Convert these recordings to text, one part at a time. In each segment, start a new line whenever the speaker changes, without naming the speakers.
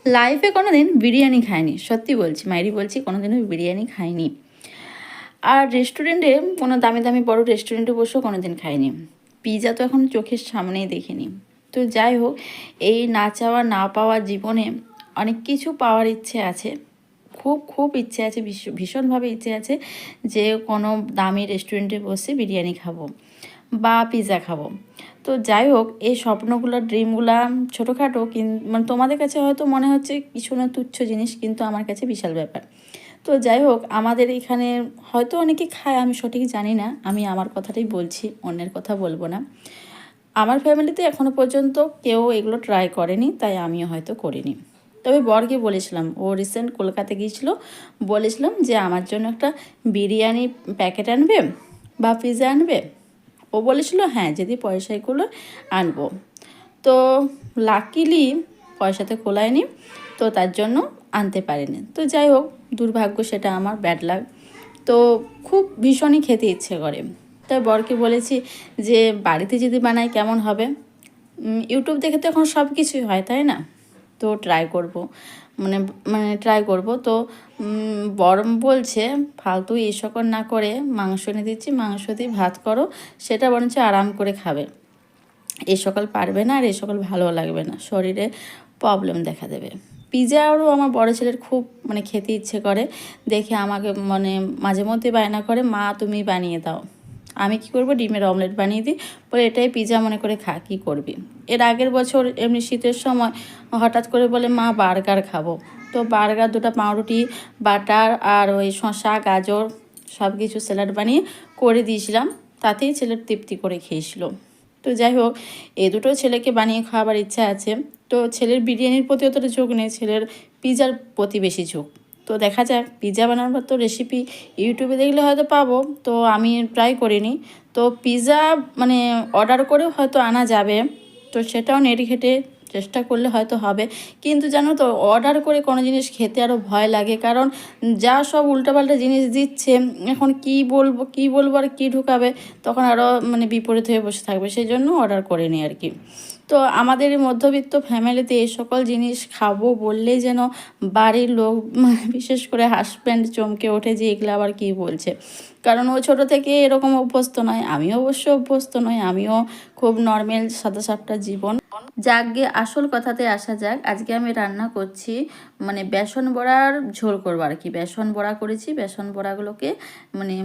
লাইফে কোনো দিন বিরিয়ানি খাইনি, সত্যি বলছি, মায়েরই বলছি, কোনো দিনও বিরিয়ানি খাইনি। আর রেস্টুরেন্টে কোনো দামি দামি বড় রেস্টুরেন্টে বসেও কোনো দিন খাইনি। পিৎজা তো এখন চোখের সামনেই দেখিনি। তো যাই হোক, এই না চাওয়া না পাওয়া জীবনে অনেক কিছু পাওয়ার ইচ্ছে আছে। খুব খুব ইচ্ছে আছে, ভীষণভাবে ইচ্ছে আছে যে কোনো দামি রেস্টুরেন্টে বসে বিরিয়ানি খাবো বা পিৎজা খাবো। তো যাই হোক, এই স্বপ্নগুলো, ড্রিমগুলো ছোটোখাটো, মানে তোমাদের কাছে হয়তো মনে হচ্ছে কিছু না, তুচ্ছ জিনিস, কিন্তু আমার কাছে বিশাল ব্যাপার। তো যাই হোক, আমাদের এখানে হয়তো অনেকে খায়, আমি সঠিক জানি না, আমি আমার কথাটাই বলছি, অন্যের কথা বলবো না। আমার ফ্যামিলিতে এখনও পর্যন্ত কেউ এগুলো ট্রাই করেনি, তাই আমিও হয়তো করিনি। তবে বরকে বলেছিলাম, ও রিসেন্ট কলকাতা গিয়েছিল, বলেছিলাম যে আমার জন্য একটা বিরিয়ানি প্যাকেট আনবে বা পিৎজা আনবে। ও বলেছিল হ্যাঁ, যদি পয়সায় কুলো আনবো। তো লাকিলি পয়সাতে কোলায়নি, তো তার জন্য আনতে পারিনি। তো যাই হোক, দুর্ভাগ্য, সেটা আমার ব্যাড লাক। তো খুব ভীষণই খেতে ইচ্ছে করে। তাই বরকে বলেছি যে বাড়িতে যদি বানাই কেমন হবে। ইউটিউব দেখে তো এখন সব কিছুই হয়, তাই না? তো ট্রাই করব, মানে মানে ট্রাই করব। তো বর বলছে ফালতু এই সকল না করে মাংস এনে দিচ্ছি, মাংস দিয়ে ভাত করো, সেটা বরঞ্চ আরাম করে খাবে। এই সকল পারবে না, আর এই সকল ভালো লাগবে না, শরীরে প্রবলেম দেখা দেবে। পিৎজাও আমার বড় ছেলের খুব মানে খেতে ইচ্ছে করে, দেখে আমাকে মানে মাঝে মধ্যে বায়না করে, মা তুমি বানিয়ে দাও। আমি কি করব, ডিমের অমলেট বানিয়ে দিই, বলে এটাই পিৎজা মনে করে খা, কী করবি। এর আগের বছর এমনি শীতের সময় হঠাৎ করে বলে মা বার্গার খাবো। তো বার্গার, দুটো পাউরুটি, বাটার আর ওই শসা গাজর সব কিছু স্যালাড বানিয়ে করে দিয়েছিলাম, তাতেই ছেলের তৃপ্তি করে খেয়েছিল। তো যাই হোক, এই দুটো ছেলেকে বানিয়ে খাওয়াবার ইচ্ছা আছে। তো ছেলের বিরিয়ানির প্রতি অতটা ঝোঁক নেই, ছেলের পিৎজার প্রতি বেশি ঝোঁক। তো দেখা যাক, পিৎজা বানানোর তো রেসিপি ইউটিউবে দেখলে হয়তো পাবো, তো আমি ট্রাই করিনি। তো পিৎজা মানে অর্ডার করেও হয়তো আনা যাবে, তো সেটাও নেট ঘেটে চেষ্টা করলে হয়তো হবে। কিন্তু জানো তো, অর্ডার করে কোনো জিনিস খেতে আরও ভয় লাগে, কারণ যা সব উল্টাপাল্টা জিনিস দিচ্ছে, এখন কি বলবো আর কী ঢুকাবে, তখন আরও মানে বিপরীত হয়ে বসে থাকবে, সেই জন্য অর্ডার করিনি আর কি। তো আমাদের এই মধ্যবিত্ত ফ্যামিলিতে এই সকল জিনিস খাবো বললেই যেন বাড়ির লোক, বিশেষ করে হাজব্যান্ড, চমকে ওঠে যে এগুলো আবার কী বলছে। কারণ ও ছোটো থেকে এরকম অভ্যস্ত নয়, আমিও অবশ্য অভ্যস্ত নয়, আমিও খুব নর্মাল সাদা সাপটা জীবন। যাক গে, আসল কথাতে আসা যাক। আজকে আমি রান্না করছি মানে বেসন বড়ার ঝোল করবো আর কি। বেসন বড়া করেছি, বেসন বড়াগুলোকে মানে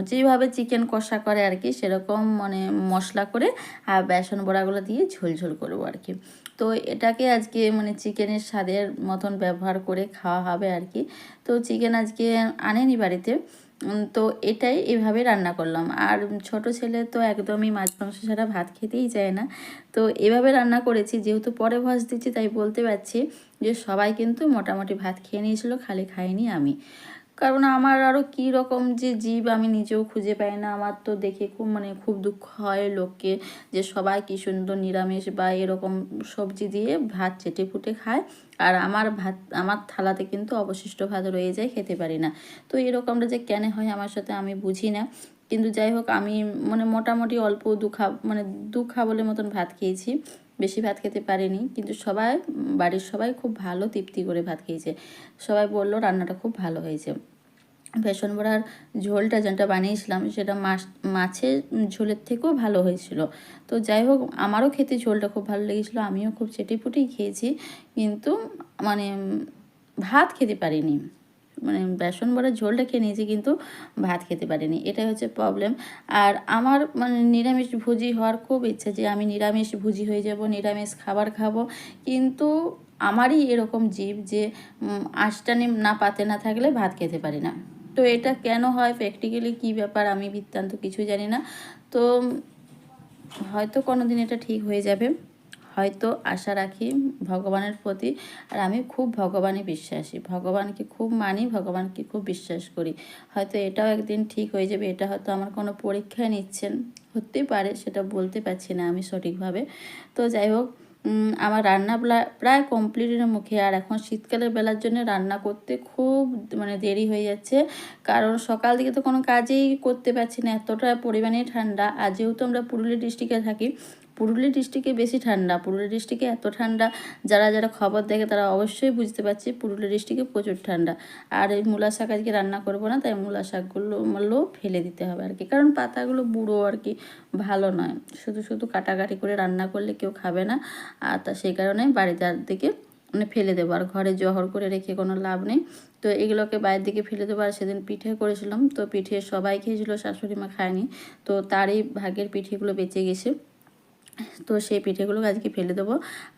যেভাবে চিকেন কষা করে আর কি, সেরকম মানে মশলা করে আর বেসন বড়াগুলো দিয়ে ঝোল ঝোল করবো আর কি। তো এটাকে আজকে মানে চিকেনের স্বাদের মতন ব্যবহার করে খাওয়া হবে আর কি। তো চিকেন আজকে আনেনি বাড়িতে, তো এটাই এভাবে রান্না করলাম। আর ছোট ছেলে তো একদমই মাছ মাংস ছাড়া ভাত খেতেই চায় না। তো এভাবে রান্না করেছি, যেহেতু পরে ভয়েস দিচ্ছি তাই বলতে পারছি যে সবাই কিন্তু মোটামুটি ভাত খেয়ে নিয়েছিল, খালি খাইনি আমি। কারণ আমার আরও কী রকম যে জীব আমি নিজেও খুঁজে পাই না। আমার তো দেখে খুব মানে খুব দুঃখ হয় লোককে, যে সবাই কী সুন্দর নিরামিষ বা এরকম সবজি দিয়ে ভাত চেটে ফুটে খায়, আর আমার থালাতে কিন্তু অবশিষ্ট ভাত রয়ে যায়, খেতে পারি না। তো এরকমটা যে কেন হয় আমার সাথে আমি বুঝি না। কিন্তু যাই হোক, আমি মানে মোটামুটি অল্প দু খাবলের মতন ভাত খেয়েছি, বেশি ভাত খেতে পারিনি। কিন্তু বাড়ির সবাই খুব ভালো তৃপ্তি করে ভাত খেয়েছে, সবাই বললো রান্নাটা খুব ভালো হয়েছে। বেসন বড়ার ঝোলটা যেটা বানিয়েছিলাম সেটা মাছের ঝোলের থেকেও ভালো হয়েছিল। তো যাই হোক, আমারও খেতে ঝোলটা খুব ভালো লেগেছিলো, আমিও খুব চেটেপুটেই খেয়েছি, কিন্তু মানে ভাত খেতে পারিনি। মানে বেসন বড়ার ঝোলটা খেয়ে নিয়েছি, কিন্তু ভাত খেতে পারিনি, এটাই হচ্ছে প্রবলেম। আর আমার মানে নিরামিষ ভোজি হওয়ার খুব ইচ্ছা, যে আমি নিরামিষ ভোজি হয়ে যাব, নিরামিষ খাবার খাবো। কিন্তু আমারই এরকম জীব যে আঁশটা না পাতে না থাকলে ভাত খেতে পারি না। তো এটা কেন হয়, প্র্যাকটিক্যালি কী ব্যাপার আমি বৃত্তান্ত কিছুই জানি না। তো হয়তো কোনো দিন এটা ঠিক হয়ে যাবে, হয়তো আশা রাখি ভগবানের প্রতি। আর আমি খুব ভগবানে বিশ্বাসী, ভগবানকে খুব মানি, ভগবানকে খুব বিশ্বাস করি। হয়তো এটাও একদিন ঠিক হয়ে যাবে, এটা হয়তো আমার কোনো পরীক্ষায় নিচ্ছেন, হতেই পারে, সেটা বলতে পারছি না আমি সঠিকভাবে। তো যাই হোক, আমার রান্না প্রায় কমপ্লিটের মুখে। আর এখন শীতকালের বেলার জন্য রান্না করতে খুব মানে দেরি হয়ে যাচ্ছে, কারণ সকাল দিকে তো কোনো কাজেই করতে পারছি না, এতটা পরিমাণে ঠান্ডা। আর যেহেতু আমরা পুরুলিয়া ডিস্ট্রিক্টে থাকি, পুরুলিয়া ডিস্ট্রিক্টে বেশি ঠান্ডা, পুরুলিয়া ডিস্ট্রিক্টে এত ঠান্ডা, যারা যারা খবর দেখে তারা অবশ্যই বুঝতে পারছে পুরুলিয়া ডিস্ট্রিক্টে প্রচুর ঠান্ডা। আর এই মূলা শাক আজকে রান্না করবো না, তাই মূলা শাকগুলো ফেলে দিতে হবে আর কি, কারণ পাতাগুলো বুড়ো আর কি, ভালো নয়। শুধু শুধু কাটাকাটি করে রান্না করলে কেউ খাবে না, আর তা সেই কারণে বাড়িতে দিকে মানে ফেলে দেবো, আর ঘরে জহর করে রেখে কোনো লাভ নেই। তো এগুলোকে বাইরের দিকে ফেলে দেবো। আর সেদিন পিঠে করেছিলাম, তো পিঠে সবাই খেয়েছিলো, শাশুড়ি মা খায়নি, তো তারই ভাগের পিঠেগুলো বেঁচে গেছে, তো সেই পিঠেগুলো আজকে ফেলে দেবো।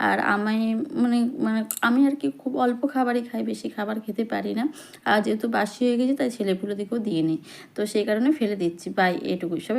আর আমি মানে মানে আমি আর কি খুব অল্প খাবারই খাই, বেশি খাবার খেতে পারি না, আর যেহেতু বাসি হয়ে গেছে তাই ছেলেপুলে দিকেও দিয়ে নিই, তো সেই কারণে ফেলে দিচ্ছি। বাই, এটুকুই। সবাই